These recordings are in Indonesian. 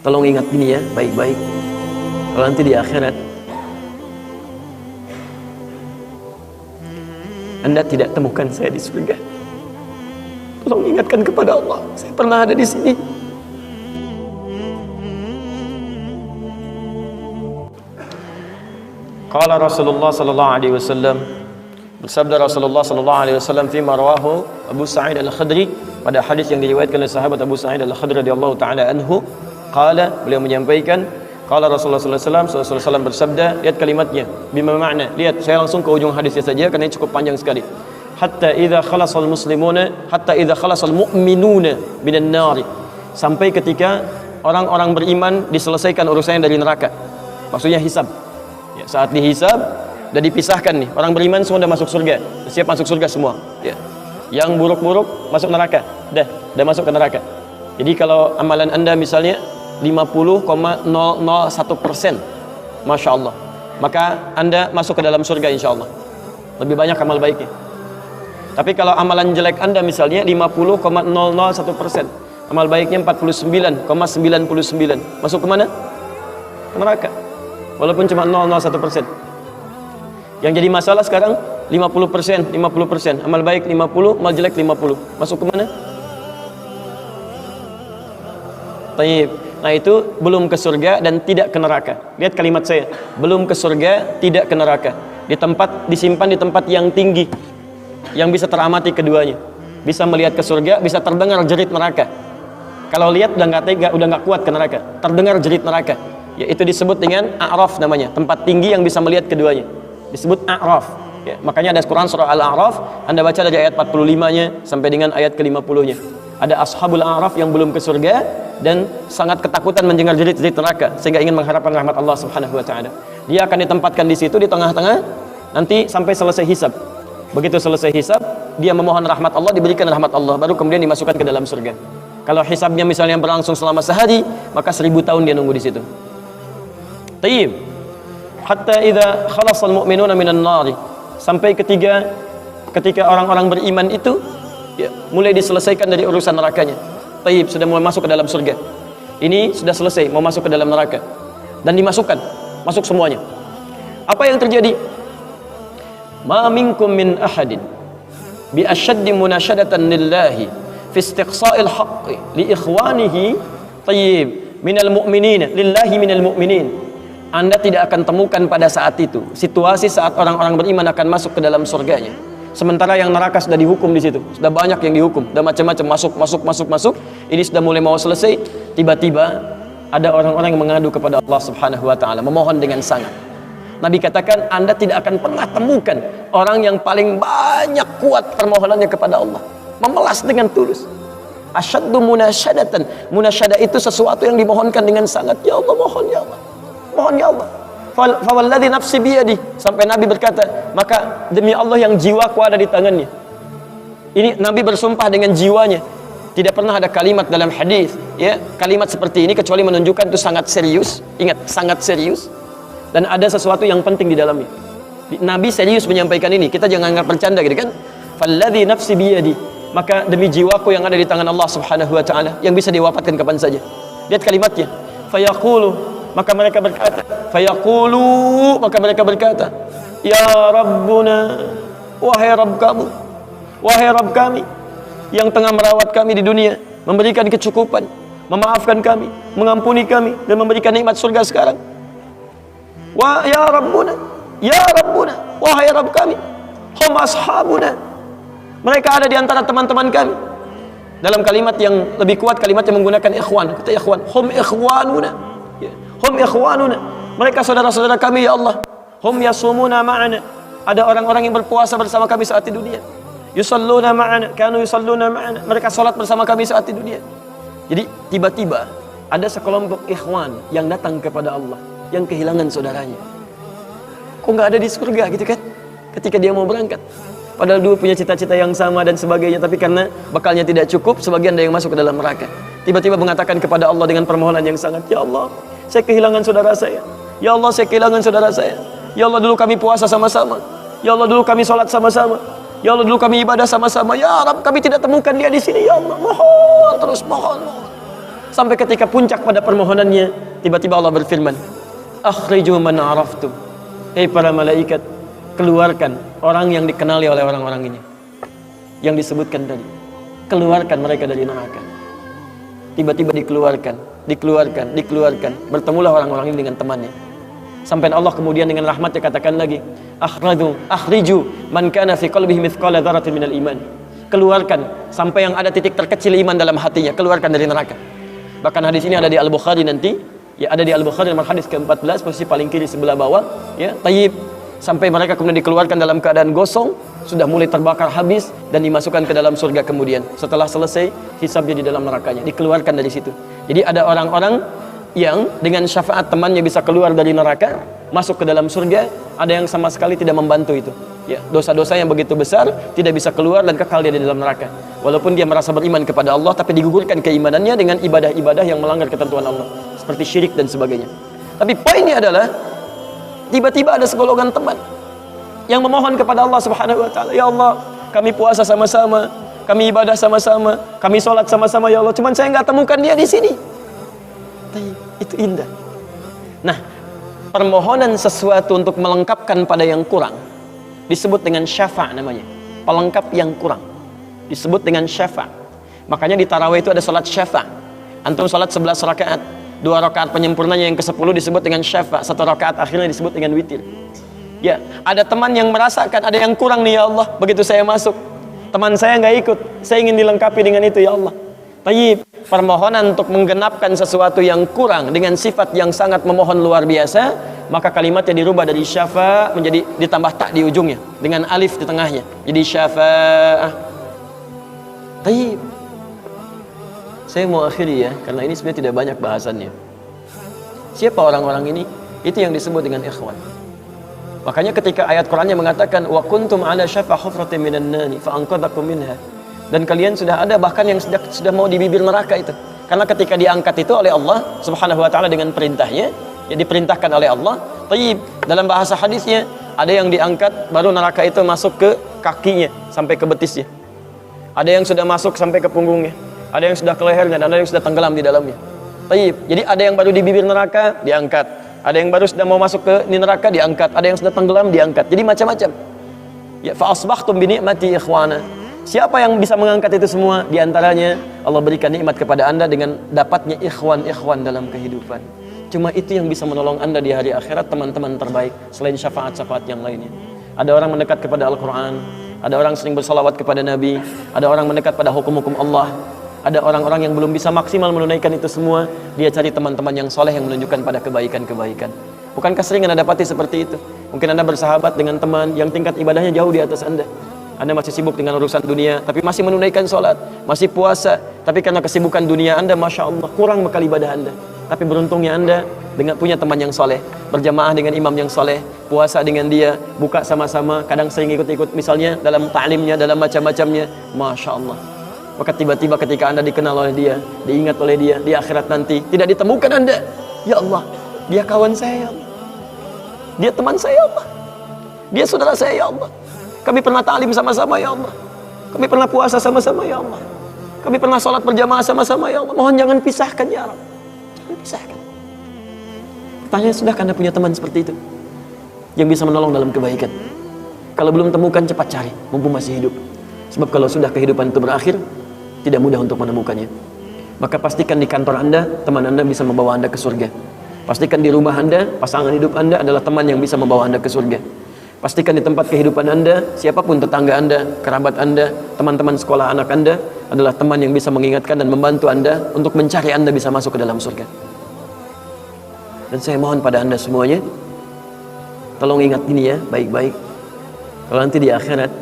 Tolong ingat ini ya, baik-baik. Kalau nanti di akhirat Anda tidak temukan saya di surga, tolong ingatkan kepada Allah, saya pernah ada di sini. Qala Rasulullah sallallahu alaihi wasallam, bersabda Rasulullah sallallahu alaihi wasallam fi marwahu Abu Sa'id Al-Khudri, pada hadis yang diriwayatkan oleh sahabat Abu Sa'id Al-Khudri radhiyallahu taala anhu, qala, beliau menyampaikan, qala Rasulullah sallallahu alaihi wasallam bersabda, lihat kalimatnya, bima makna, lihat saya langsung ke ujung hadisnya saja karena ini cukup panjang sekali. Hatta idza khalasal muslimuna, hatta idza khalasal mu'minuna minan nar, sampai ketika orang-orang beriman diselesaikan urusannya dari neraka, maksudnya hisab. Ya, saat dihisab dan dipisahkan nih, orang beriman semua sudah masuk surga, siap masuk surga semua. Ya. Yang buruk-buruk masuk neraka, dah masuk ke neraka. Jadi kalau amalan Anda misalnya 50,001%, Masya Allah, maka Anda masuk ke dalam surga insya Allah. Lebih banyak amal baiknya. Tapi kalau amalan jelek Anda misalnya 50,001%, amal baiknya 49,99, masuk ke mana? Ke neraka. Walaupun cuma 0,01%. Yang jadi masalah sekarang 50%, amal baik 50, amal jelek 50. Masuk ke mana? Taib. Nah itu belum ke surga dan tidak ke neraka. Lihat kalimat saya, belum ke surga, tidak ke neraka. Disimpan di tempat yang tinggi, yang bisa teramati keduanya. Bisa melihat ke surga, bisa terdengar jerit neraka. Kalau lihat udah nggak kuat ke neraka. Terdengar jerit neraka. Yaitu disebut dengan A'raf namanya, tempat tinggi yang bisa melihat keduanya. Disebut A'raf. Ya, makanya ada Quran surah Al-A'raf, Anda baca dari ayat 45-nya sampai dengan ayat ke-50-nya. Ada ashabul A'raf yang belum ke surga dan sangat ketakutan mendengar jerit-jerit neraka sehingga ingin mengharapkan rahmat Allah Subhanahu wa taala. Dia akan ditempatkan di situ di tengah-tengah nanti sampai selesai hisab. Begitu selesai hisab, dia memohon rahmat Allah, diberikan rahmat Allah, baru kemudian dimasukkan ke dalam surga. Kalau hisabnya misalnya berlangsung selama sehari, maka 1000 tahun dia nunggu di situ. Tayyib. Hatta idza khalasal mu'minuna minan nar, sampai ketika orang-orang beriman itu ya, mulai diselesaikan dari urusan nerakanya. Tayyib, sudah mulai masuk ke dalam surga. Ini sudah selesai, mau masuk ke dalam neraka. Dan dimasukkan, masuk semuanya. Apa yang terjadi? Ma minkum min ahadin bi ashaddi munashadatan lillahi fi istiqsa'il haqqi li ikhwanihi tayyib minal mu'minin lillahi minal mu'minin. Anda tidak akan temukan pada saat itu situasi saat orang-orang beriman akan masuk ke dalam surganya, sementara yang neraka sudah dihukum di situ, sudah banyak yang dihukum, sudah macam-macam masuk. Ini sudah mulai mau selesai, tiba-tiba ada orang-orang yang mengadu kepada Allah Subhanahu wa taala, memohon dengan sangat. Nabi katakan, Anda tidak akan pernah temukan orang yang paling banyak kuat permohonannya kepada Allah, memelas dengan tulus. Asyaddu munasyadatan. Munasyadah itu sesuatu yang dimohonkan dengan sangat. Ya Allah, mohon ya Allah. Mohon ya Allah. Fawalladzi nafsi biyadi, sampai Nabi berkata, maka demi Allah yang jiwaku ada di tangannya. Ini Nabi bersumpah dengan jiwanya. Tidak pernah ada kalimat dalam hadis, ya, kalimat seperti ini kecuali menunjukkan itu sangat serius. Ingat, sangat serius. Dan ada sesuatu yang penting di dalamnya. Nabi serius menyampaikan ini. Kita jangan anggap bercanda gitu kan. Falladzi nafsi biyadi, maka demi jiwaku yang ada di tangan Allah Subhanahu wa taala, yang bisa diwafatkan kapan saja. Lihat kalimatnya. Fayaqulu, maka mereka berkata, fayaqulu, maka mereka berkata, ya Rabbuna, wahai Rabb kamu, wahai Rabb kami yang tengah merawat kami di dunia, memberikan kecukupan, memaafkan kami, mengampuni kami, dan memberikan nikmat surga sekarang. Wa ya Rabbuna, wahai Rabb kami, hum ashabuna, mereka ada di antara teman-teman kami. Dalam kalimat yang lebih kuat, kalimat yang menggunakan ikhwan, kata ikhwan, hum ikhwanuna, hum ikhwanuna, mereka saudara-saudara kami ya Allah. Hum yasumuna ma'ana, ada orang-orang yang berpuasa bersama kami saat di dunia. Yusalluna ma'ana, kanu yusalluna ma'ana, mereka salat bersama kami saat di dunia. Jadi tiba-tiba ada sekelompok ikhwan yang datang kepada Allah, yang kehilangan saudaranya. Kok nggak ada di surga gitu kan? Ketika dia mau berangkat, padahal dulu punya cita-cita yang sama dan sebagainya, tapi karena bekalnya tidak cukup, sebagian ada yang masuk ke dalam neraka. Tiba-tiba mengatakan kepada Allah dengan permohonan yang sangat, ya Allah, saya kehilangan saudara saya. Ya Allah, saya kehilangan saudara saya. Ya Allah, dulu kami puasa sama-sama. Ya Allah, dulu kami sholat sama-sama. Ya Allah, dulu kami ibadah sama-sama. Ya Rabb, kami tidak temukan dia di sini. Ya Allah, mohon terus, mohon. sampai ketika puncak pada permohonannya, tiba-tiba Allah berfirman, akhriju man araftum. Hei para malaikat, keluarkan orang yang dikenali oleh orang-orang ini, yang disebutkan tadi. Keluarkan mereka dari neraka. Tiba-tiba dikeluarkan. Bertemulah orang-orang ini dengan temannya. Sampai Allah kemudian dengan rahmatnya katakan lagi, akhriju man kana fi qalbihi mithqala dzarratin minal iman. Keluarkan sampai yang ada titik terkecil iman dalam hatinya, keluarkan dari neraka. Bahkan hadis ini ada di Al-Bukhari nanti, ya ada di Al-Bukhari nomor hadis ke-14, posisi paling kiri sebelah bawah, ya, tayyib. Sampai mereka kemudian dikeluarkan dalam keadaan gosong, sudah mulai terbakar habis dan dimasukkan ke dalam surga kemudian. Setelah selesai hisabnya di dalam nerakanya, dikeluarkan dari situ. Jadi ada orang-orang yang dengan syafaat temannya bisa keluar dari neraka, masuk ke dalam surga, ada yang sama sekali tidak membantu itu. Ya, dosa-dosa yang begitu besar tidak bisa keluar dan kekal dia di dalam neraka. Walaupun dia merasa beriman kepada Allah, tapi digugurkan keimanannya dengan ibadah-ibadah yang melanggar ketentuan Allah, seperti syirik dan sebagainya. Tapi poinnya adalah tiba-tiba ada segolongan teman yang memohon kepada Allah Subhanahu wa taala, ya Allah, kami puasa sama-sama, kami ibadah sama-sama, kami sholat sama-sama ya Allah, cuman saya nggak temukan dia di sini. Itu indah. Nah, permohonan sesuatu untuk melengkapkan pada yang kurang disebut dengan syafa' namanya. Pelengkap yang kurang disebut dengan syafa'. Makanya di tarawih itu ada sholat syafa'. Antum sholat 11 rakaat, 2 rakaat penyempurnanya yang ke-10 disebut dengan syafa', 1 rakaat akhirnya disebut dengan witir. Ya, ada teman yang merasakan ada yang kurang nih ya Allah, begitu saya masuk teman saya nggak ikut, saya ingin dilengkapi dengan itu ya Allah. Tayyib, permohonan untuk menggenapkan sesuatu yang kurang dengan sifat yang sangat memohon luar biasa, maka kalimatnya dirubah dari syafa' menjadi ditambah tak di ujungnya dengan alif di tengahnya, jadi syafa'ah. Tayyib, saya mau akhiri ya, karena ini sebenarnya tidak banyak bahasannya. Siapa orang-orang ini? Itu yang disebut dengan ikhwan. Makanya ketika ayat Qur'annya mengatakan wa kuntum ala syafa hufratin minan nari fa anqadhakum minha, dan kalian sudah ada bahkan yang sudah mau di bibir neraka itu, karena ketika diangkat itu oleh Allah Subhanahu wa taala dengan perintahnya, ya diperintahkan oleh Allah. Tayyib, dalam bahasa hadisnya ada yang diangkat baru neraka itu masuk ke kakinya sampai ke betisnya, ada yang sudah masuk sampai ke punggungnya, ada yang sudah ke lehernya, dan ada yang sudah tenggelam di dalamnya. Tayyib, jadi ada yang baru di bibir neraka diangkat, ada yang baru sudah mau masuk ke neraka diangkat, ada yang sudah tenggelam diangkat, jadi macam-macam. Ya, fa asbahtum bi ni'mati ikhwana. Siapa yang bisa mengangkat itu semua? Di antaranya Allah berikan nikmat kepada anda dengan dapatnya ikhwan-ikhwan dalam kehidupan. Cuma itu yang bisa menolong anda di hari akhirat, teman-teman terbaik, selain syafaat-syafaat yang lainnya. Ada orang mendekat kepada Al-Quran, ada orang sering bersalawat kepada Nabi, ada orang mendekat pada hukum-hukum Allah, ada orang-orang yang belum bisa maksimal menunaikan itu semua, dia cari teman-teman yang soleh yang menunjukkan pada kebaikan-kebaikan. Bukankah sering anda dapati seperti itu? Mungkin anda bersahabat dengan teman yang tingkat ibadahnya jauh di atas anda. Anda masih sibuk dengan urusan dunia, tapi masih menunaikan sholat, masih puasa, tapi karena kesibukan dunia anda, Masya Allah, kurang bekal ibadah anda. Tapi beruntungnya anda dengan punya teman yang soleh, berjamaah dengan imam yang soleh, puasa dengan dia, buka sama-sama, kadang sering ikut-ikut misalnya dalam ta'limnya, dalam macam-macamnya, Masya Allah. Maka tiba-tiba ketika anda dikenal oleh dia, diingat oleh dia, di akhirat nanti, tidak ditemukan anda, ya Allah, dia kawan saya ya Allah, dia teman saya ya Allah, dia saudara saya ya Allah, kami pernah ta'lim sama-sama ya Allah, kami pernah puasa sama-sama ya Allah, kami pernah sholat berjamaah sama-sama ya Allah, mohon jangan pisahkan ya Allah, jangan pisahkan. Pertanyaan, sudahkah anda punya teman seperti itu yang bisa menolong dalam kebaikan? Kalau belum temukan, cepat cari mumpung masih hidup, sebab kalau sudah kehidupan itu berakhir, tidak mudah untuk menemukannya. Maka pastikan di kantor anda, teman anda bisa membawa anda ke surga. Pastikan di rumah anda, pasangan hidup anda adalah teman yang bisa membawa anda ke surga. Pastikan di tempat kehidupan anda, siapapun tetangga anda, kerabat anda, teman-teman sekolah anak anda adalah teman yang bisa mengingatkan dan membantu anda untuk mencari anda bisa masuk ke dalam surga. Dan saya mohon pada anda semuanya, tolong ingat ini ya, baik-baik. Kalau nanti di akhirat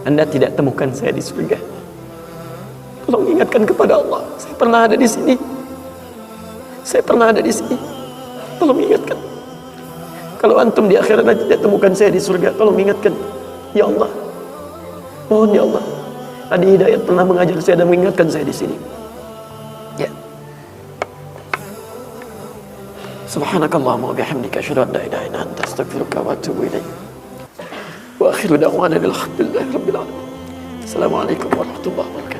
anda tidak temukan saya di surga, tolong ingatkan kepada Allah, saya pernah ada di sini, saya pernah ada di sini. Tolong ingatkan. Kalau antum di akhirat nanti tidak temukan saya di surga, tolong ingatkan. Ya Allah, mohon ya Allah, Adi Hidayat pernah mengajar saya dan mengingatkan saya di sini. Ya. Subhanakallahumma wa bihamdika asyhadu an la ilaha illa anta astaghfiruka wa atubu ilaik. Wa akhiru da'wana alhamdulillahi rabbil alamin. Assalamualaikum warahmatullahi wabarakatuh.